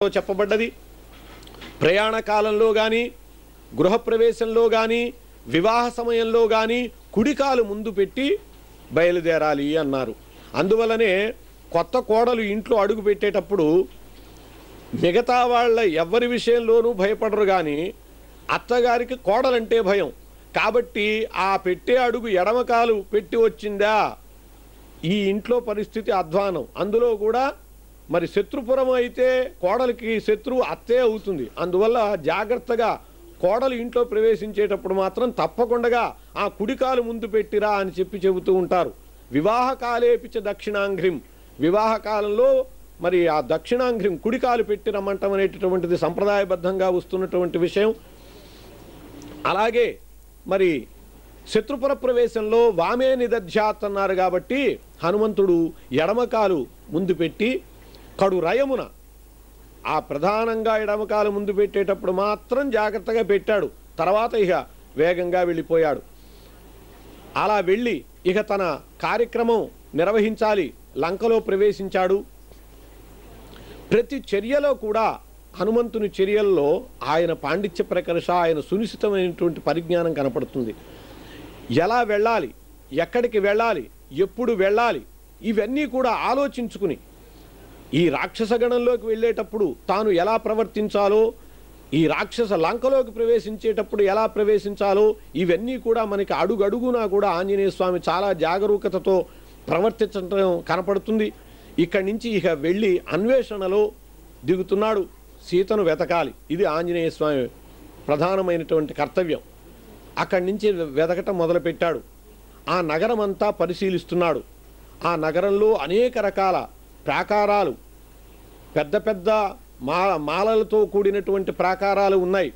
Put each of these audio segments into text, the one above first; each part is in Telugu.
చెప్పబడ్డది. ప్రయాణ కాలంలో కానీ, గృహప్రవేశంలో కానీ, వివాహ సమయంలో కానీ కుడికాలు ముందు పెట్టి బయలుదేరాలి అన్నారు. అందువల్లనే కొత్త కోడలు ఇంట్లో అడుగు పెట్టేటప్పుడు మిగతా వాళ్ళ ఎవరి విషయంలోనూ భయపడరు, కానీ అత్తగారికి కోడలంటే భయం. కాబట్టి ఆ పెట్టే అడుగు ఎడమకాలు పెట్టి వచ్చిందా, ఈ ఇంట్లో పరిస్థితి అధ్వానం. అందులో కూడా మరి శత్రుపురం అయితే కోడలికి శత్రువు అత్తే అవుతుంది. అందువల్ల జాగ్రత్తగా కోడలు ఇంట్లో ప్రవేశించేటప్పుడు మాత్రం తప్పకుండా ఆ కుడికాలు ముందు పెట్టిరా అని చెబుతూ ఉంటారు. వివాహకాలేపిచ దక్షిణాంఘ్రిం, వివాహ కాలంలో మరి ఆ దక్షిణాంఘ్రిం కుడికాలు పెట్టి రమ్మంటం అనేటటువంటిది సంప్రదాయబద్ధంగా వస్తున్నటువంటి విషయం. అలాగే మరి శత్రుపుర ప్రవేశంలో వామే నిదధ్యాత్ అన్నారు కాబట్టి హనుమంతుడు ఎడమకాలు ముందు పెట్టి కడు రయమున, ఆ ప్రధానంగా ఎడమకాలు ముందు పెట్టేటప్పుడు మాత్రం జాగ్రత్తగా పెట్టాడు. తర్వాత ఇక వేగంగా వెళ్ళిపోయాడు. అలా వెళ్ళి ఇక తన కార్యక్రమం నిర్వహించాలి. లంకలో ప్రవేశించాడు. ప్రతి చర్యలో కూడా హనుమంతుని చర్యల్లో ఆయన పాండిత్య ప్రకర్ష, ఆయన సునిశ్చితమైనటువంటి పరిజ్ఞానం కనపడుతుంది. ఎలా వెళ్ళాలి, ఎక్కడికి వెళ్ళాలి, ఎప్పుడు వెళ్ళాలి, ఇవన్నీ కూడా ఆలోచించుకుని ఈ రాక్షస గణంలోకి వెళ్ళేటప్పుడు తాను ఎలా ప్రవర్తించాలో, ఈ రాక్షస లంకలోకి ప్రవేశించేటప్పుడు ఎలా ప్రవేశించాలో, ఇవన్నీ కూడా మనకి అడుగడుగునా కూడా ఆంజనేయ స్వామి చాలా జాగరూకతతో ప్రవర్తించడం కనపడుతుంది. ఇక్కడి నుంచి ఇక వెళ్ళి అన్వేషణలో దిగుతున్నాడు. సీతను వెతకాలి, ఇది ఆంజనేయ స్వామి ప్రధానమైనటువంటి కర్తవ్యం. అక్కడి నుంచి వెతకటం మొదలుపెట్టాడు. ఆ నగరం అంతా పరిశీలిస్తున్నాడు. ఆ నగరంలో అనేక రకాల ప్రాకారాలు, పెద్ద పెద్ద మాలలతో కూడినటువంటి ప్రాకారాలు ఉన్నాయి.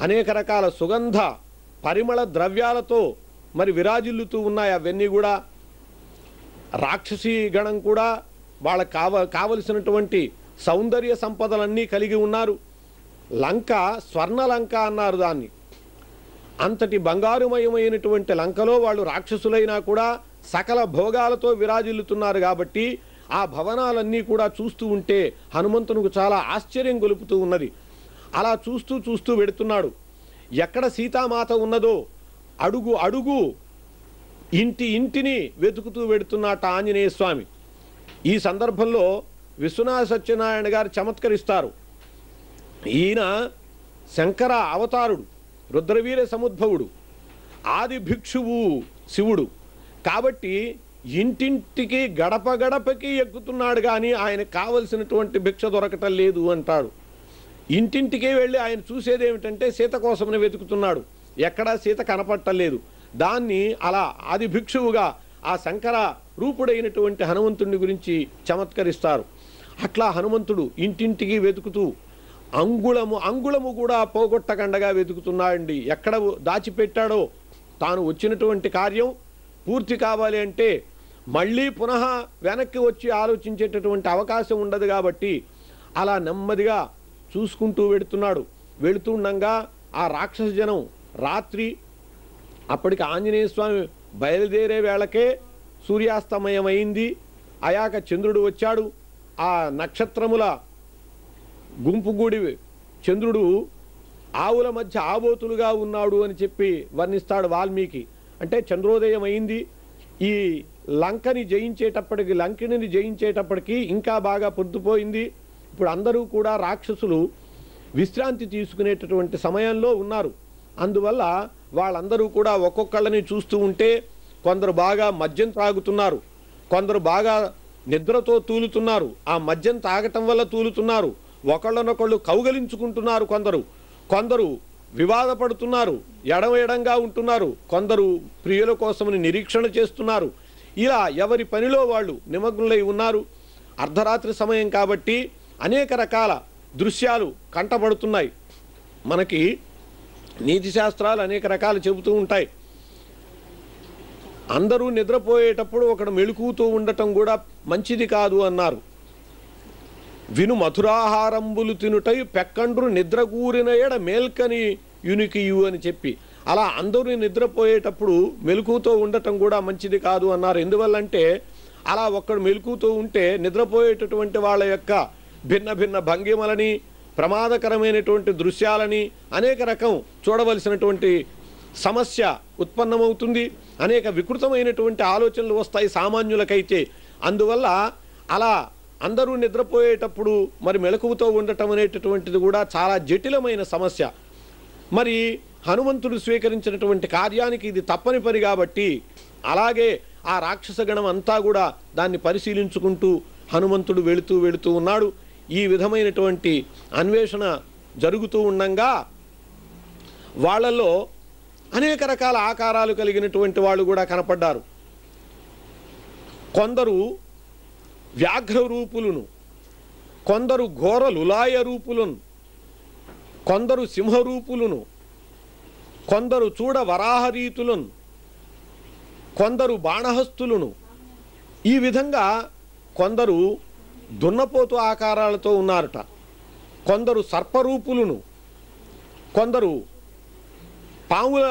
అనేక రకాల సుగంధ పరిమళ ద్రవ్యాలతో మరి విరాజిల్లుతూ ఉన్నాయి. అవన్నీ కూడా రాక్షసీ గణం కూడా వాళ్ళకు కావలసినటువంటి సౌందర్య సంపదలన్నీ కలిగి ఉన్నారు. లంక స్వర్ణలంక అన్నారు దాన్ని. అంతటి బంగారుమయమైనటువంటి లంకలో వాళ్ళు రాక్షసులైనా కూడా సకల భోగాలతో విరాజిల్లుతున్నారు. కాబట్టి ఆ భవనాలన్నీ కూడా చూస్తూ ఉంటే హనుమంతునికి చాలా ఆశ్చర్యం గొలుపుతూ ఉన్నది. అలా చూస్తూ చూస్తూ వెడుతున్నాడు. ఎక్కడ సీతామాత ఉన్నదో అడుగు అడుగు ఇంటిని వెతుకుతూ వెడుతున్నట్ట ఆంజనేయ స్వామి. ఈ సందర్భంలో విశ్వనాథ సత్యనారాయణ గారు చమత్కరిస్తారు. ఈయన శంకర అవతారుడు, రుద్రవీర సముద్భవుడు, ఆది భిక్షువు శివుడు. కాబట్టి ఇంటింటికి గడప గడపకి ఎక్కుతున్నాడు, కానీ ఆయనకు కావలసినటువంటి భిక్ష దొరకటం లేదు అంటాడు. ఇంటింటికే వెళ్ళి ఆయన చూసేది ఏమిటంటే సీత కోసమని వెతుకుతున్నాడు. ఎక్కడా సీత కనపట్టలేదు. దాన్ని అలా ఆది భిక్షువుగా ఆ శంకర రూపుడైనటువంటి హనుమంతుడిని గురించి చమత్కరిస్తారు. అట్లా హనుమంతుడు ఇంటింటికి వెతుకుతూ అంగుళము కూడా పోగొట్టకండగా వెతుకుతున్నాడండి. ఎక్కడ దాచిపెట్టాడో తాను వచ్చినటువంటి కార్యం పూర్తి కావాలి అంటే మళ్ళీ పునః వెనక్కి వచ్చి ఆలోచించేటటువంటి అవకాశం ఉండదు. కాబట్టి అలా నెమ్మదిగా చూసుకుంటూ వెడుతున్నాడు. వెళుతుండగా ఆ రాక్షస జనం రాత్రి, అప్పటికి ఆంజనేయ స్వామి బయలుదేరే వేళకే సూర్యాస్తమయమైంది. అయాక చంద్రుడు వచ్చాడు. ఆ నక్షత్రముల గుంపుగూడి చంద్రుడు ఆవుల మధ్య ఆబోతులుగా ఉన్నాడు అని చెప్పి వర్ణిస్తాడు వాల్మీకి. అంటే చంద్రోదయం అయింది. ఈ లంకిని జయించేటప్పటికి ఇంకా బాగా పొద్దుపోయింది. ఇప్పుడు అందరూ కూడా రాక్షసులు విశ్రాంతి తీసుకునేటటువంటి సమయంలో ఉన్నారు. అందువల్ల వాళ్ళందరూ కూడా ఒక్కొక్కళ్ళని చూస్తూ ఉంటే కొందరు బాగా మద్యం తాగుతున్నారు, కొందరు బాగా నిద్రతో తూలుతున్నారు, ఆ మద్యం తాగటం వల్ల తూలుతున్నారు, ఒకళ్ళనొకళ్ళు కౌగలించుకుంటున్నారు, కొందరు వివాదపడుతున్నారు, ఎడంగా ఉంటున్నారు, కొందరు ప్రియుల కోసమని నిరీక్షణ చేస్తున్నారు. ఇలా ఎవరి పనిలో వాళ్ళు నిమగ్నులై ఉన్నారు. అర్ధరాత్రి సమయం కాబట్టి అనేక రకాల దృశ్యాలు కంటపడుతున్నాయి. మనకి నీతి శాస్త్రాలు అనేక రకాలు చెబుతూ ఉంటాయి. అందరూ నిద్రపోయేటప్పుడు ఒకడు మెలుకుతూ ఉండటం కూడా మంచిది కాదు అన్నారు. విను మధురాహారంబులు తినుటై పెక్కండ్రు నిద్రకూరిన ఎడ మేల్కని యునికియు అని చెప్పి అలా అందరూ నిద్రపోయేటప్పుడు మెలుకుతో ఉండటం కూడా మంచిది కాదు అన్నారు. ఎందువల్లంటే అలా ఒక్కడు మెలుకుతూ ఉంటే నిద్రపోయేటటువంటి వాళ్ళ యొక్క భిన్న భిన్న భంగిమలని, ప్రమాదకరమైనటువంటి దృశ్యాలని అనేక రకం చూడవలసినటువంటి సమస్య ఉత్పన్నమవుతుంది. అనేక వికృతమైనటువంటి ఆలోచనలు వస్తాయి సామాన్యులకైతే. అందువల్ల అలా అందరూ నిద్రపోయేటప్పుడు మరి మెలకువతో ఉండటం అనేటటువంటిది కూడా చాలా జటిలమైన సమస్య. మరి హనుమంతుడు స్వీకరించినటువంటి కార్యానికి ఇది తప్పని పని కాబట్టి అలాగే ఆ రాక్షస గణం అంతా కూడా దాన్ని పరిశీలించుకుంటూ హనుమంతుడు వెళుతూ ఉన్నాడు. ఈ విధమైనటువంటి అన్వేషణ జరుగుతూ ఉండంగా వాళ్ళల్లో అనేక రకాల ఆకారాలు కలిగినటువంటి వాళ్ళు కూడా కనపడ్డారు. కొందరు వ్యాఘ్ర రూపులను, కొందరు ఘోర లులాయ రూపులను, కొందరు సింహరూపులను, కొందరు చూడ వరాహరీతులను, కొందరు బాణహస్తులను, ఈ విధంగా కొందరు దున్నపోతు ఆకారాలతో ఉన్నారట. కొందరు సర్పరూపులను, కొందరు పాముల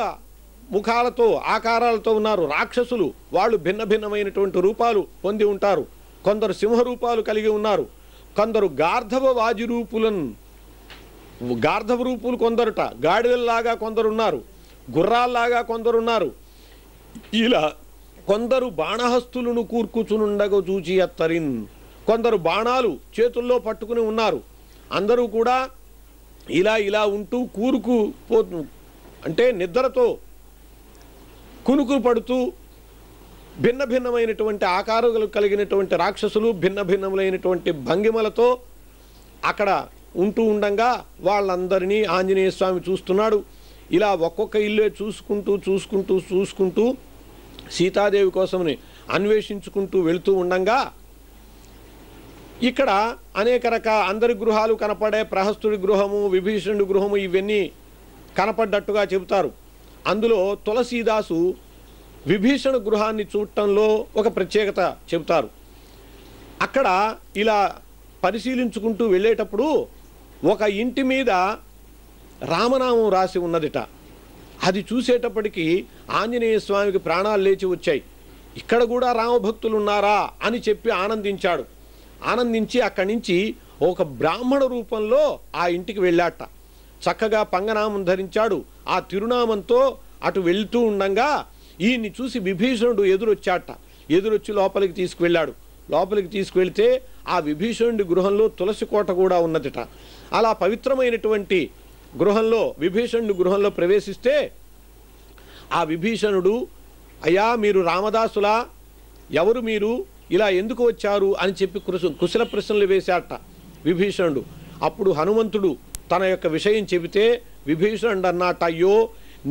ముఖాలతో ఆకారాలతో ఉన్నారు. రాక్షసులు వాళ్ళు భిన్న భిన్నమైనటువంటి రూపాలు పొంది ఉంటారు. కొందరు సింహరూపాలు కలిగి ఉన్నారు. కొందరు గార్ధవ వాజిరూపులను, గార్ధవ రూపులు కొందరుట, గాడిదల్లాగా కొందరున్నారు, గుర్రాల్లాగా కొందరున్నారు. ఇలా కొందరు బాణహస్తులను కూర్చుచునుండగ చూచి ఎత్తరిన్, కొందరు బాణాలు చేతుల్లో పట్టుకుని ఉన్నారు. అందరూ కూడా ఇలా ఉంటూ అంటే నిద్రతో కునుకు పడుతూ భిన్న భిన్నమైనటువంటి ఆకారాలు కలిగినటువంటి రాక్షసులు భిన్న భిన్నములైనటువంటి భంగిమలతో అక్కడ ఉంటూ ఉండంగా వాళ్ళందరినీ ఆంజనేయ స్వామి చూస్తున్నాడు. ఇలా ఒక్కొక్క ఇల్లే చూసుకుంటూ సీతాదేవి కోసమని అన్వేషించుకుంటూ వెళుతూ ఉండంగా ఇక్కడ అనేక రకాల అందరి గృహాలు కనపడే, ప్రహస్తుడి గృహము, విభీషణుడి గృహము ఇవన్నీ కనపడ్డట్టుగా చెబుతారు. అందులో తులసీదాసు విభీషణ గృహాన్ని చూడటంలో ఒక ప్రత్యేకత చెబుతారు. అక్కడ ఇలా పరిశీలించుకుంటూ వెళ్ళేటప్పుడు ఒక ఇంటి మీద రామనామం రాసి ఉన్నదిట. అది చూసేటప్పటికి ఆంజనేయ స్వామికి ప్రాణాలు లేచి వచ్చాయి. ఇక్కడ కూడా రామభక్తులు ఉన్నారా అని చెప్పి ఆనందించి అక్కడి నుంచి ఒక బ్రాహ్మణ రూపంలో ఆ ఇంటికి వెళ్ళాట. చక్కగా పంగనామం ధరించాడు. ఆ తిరునామంతో అటు వెళ్తూ ఉండంగా ఈయన్ని చూసి విభీషణుడు ఎదురొచ్చి లోపలికి తీసుకువెళ్ళాడు. లోపలికి తీసుకువెళ్తే ఆ విభీషణుడి గృహంలో తులసి కోట కూడా ఉన్నదిట. అలా పవిత్రమైనటువంటి గృహంలో విభీషణుడి గృహంలో ప్రవేశిస్తే ఆ విభీషణుడు, అయ్యా మీరు రామదాసులా, ఎవరు మీరు, ఇలా ఎందుకు వచ్చారు అని చెప్పి కుశల ప్రశ్నలు వేశాట విభీషణుడు. అప్పుడు హనుమంతుడు తన యొక్క విషయం చెబితే విభీషణుడు అన్నట్ట, అయ్యో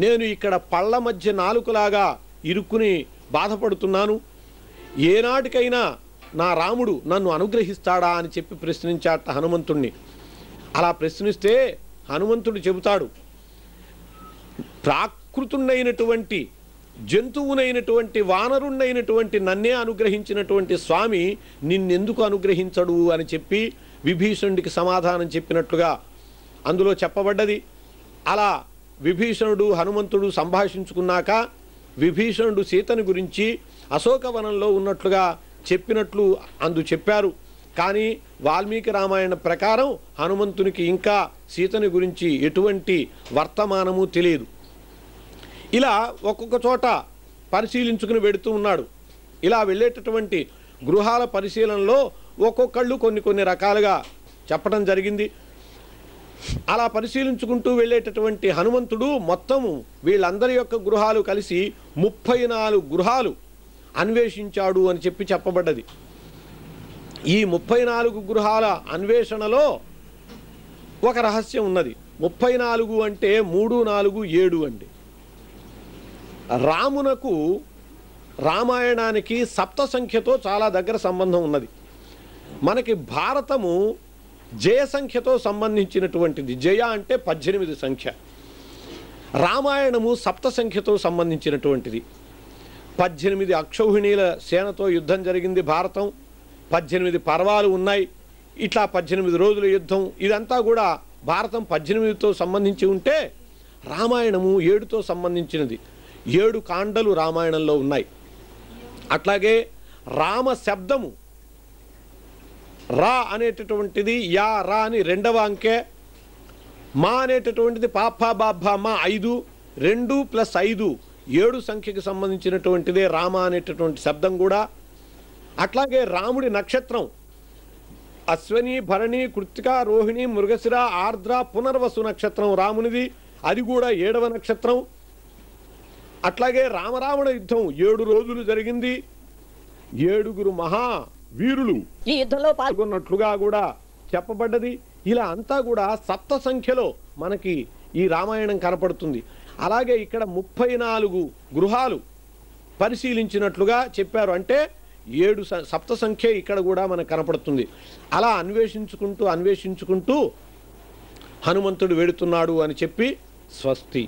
నేను ఇక్కడ పళ్ళ మధ్య నాలుకలాగా ఇరుక్కుని బాధపడుతున్నాను, ఏనాటికైనా నా రాముడు నన్ను అనుగ్రహిస్తాడా అని చెప్పి ప్రశ్నించాట హనుమంతుణ్ణి. అలా ప్రశ్నిస్తే హనుమంతుడు చెబుతాడు, ప్రాకృతున్నైనటువంటి జంతువునైనటువంటి వానరుణ్ణైనటువంటి నన్నే అనుగ్రహించినటువంటి స్వామి నిన్నెందుకు అనుగ్రహించడు అని చెప్పి విభీషణుడికి సమాధానం చెప్పినట్లుగా అందులో చెప్పబడ్డది. అలా విభీషణుడు హనుమంతుడు సంభాషించుకున్నాక విభీషణుడు సీతని గురించి అశోకవనంలో ఉన్నట్లుగా చెప్పినట్లు చెప్పారు. కానీ వాల్మీకి రామాయణ ప్రకారం హనుమంతునికి ఇంకా సీతని గురించి ఎటువంటి వర్తమానము తెలియదు. ఇలా ఒక్కొక్క చోట పరిశీలించుకుని వెడుతూ ఉన్నాడు. ఇలా వెళ్ళేటటువంటి గృహాల పరిశీలనలో ఒక్కొక్కళ్ళు కొన్ని రకాలుగా చెప్పడం జరిగింది. అలా పరిశీలించుకుంటూ వెళ్ళేటటువంటి హనుమంతుడు మొత్తము వీళ్ళందరి యొక్క గృహాలు కలిసి 34 గృహాలు అన్వేషించాడు అని చెప్పి చెప్పబడ్డది. ఈ 34 గృహాల అన్వేషణలో ఒక రహస్యం ఉన్నది. 34 అంటే 3, 4, 7 అండి. రామునకు రామాయణానికి సప్త సంఖ్యతో చాలా దగ్గర సంబంధం ఉన్నది. మనకి భారతము జయ సంఖ్యతో సంబంధించినటువంటిది. జయ అంటే 18 సంఖ్య. రామాయణము సప్త సంఖ్యతో సంబంధించినటువంటిది. 18 అక్షౌహిణీల సేనతో యుద్ధం జరిగింది భారతం. 18 పర్వాలు ఉన్నాయి. ఇట్లా 18 రోజుల యుద్ధం. ఇదంతా కూడా భారతం 18తో సంబంధించి ఉంటే రామాయణము 7తో సంబంధించినది. 7 కాండలు రామాయణంలో ఉన్నాయి. అట్లాగే రామ శబ్దము రా అనేటటువంటిది యా రా అని రెండవ అంకె, మా అనేటటువంటిది పాపా బాబ్బా మా 5, 2 + 5 7 సంఖ్యకి సంబంధించినటువంటిదే రామ అనేటటువంటి శబ్దం కూడా. అట్లాగే రాముడి నక్షత్రం అశ్వని, భరణి, కృత్తిక, రోహిణి, మృగశిర, ఆర్ద్ర, పునర్వసు నక్షత్రం రామునిది, అది కూడా 7వ నక్షత్రం. అట్లాగే రామరావణ యుద్ధం 7 రోజులు జరిగింది. 7గురు మహా వీరులు ఈ యుద్ధంలో పాల్గొన్నట్లుగా కూడా చెప్పబడ్డది. ఇలా అంతా కూడా సప్త సంఖ్యలో మనకి ఈ రామాయణం కనపడుతుంది. అలాగే ఇక్కడ 34 గృహాలు పరిశీలించినట్లుగా చెప్పారు. అంటే 7 సప్త సంఖ్య ఇక్కడ కూడా మనకు కనపడుతుంది. అలా అన్వేషించుకుంటూ హనుమంతుడు వెడుతున్నాడు అని చెప్పి స్వస్తి.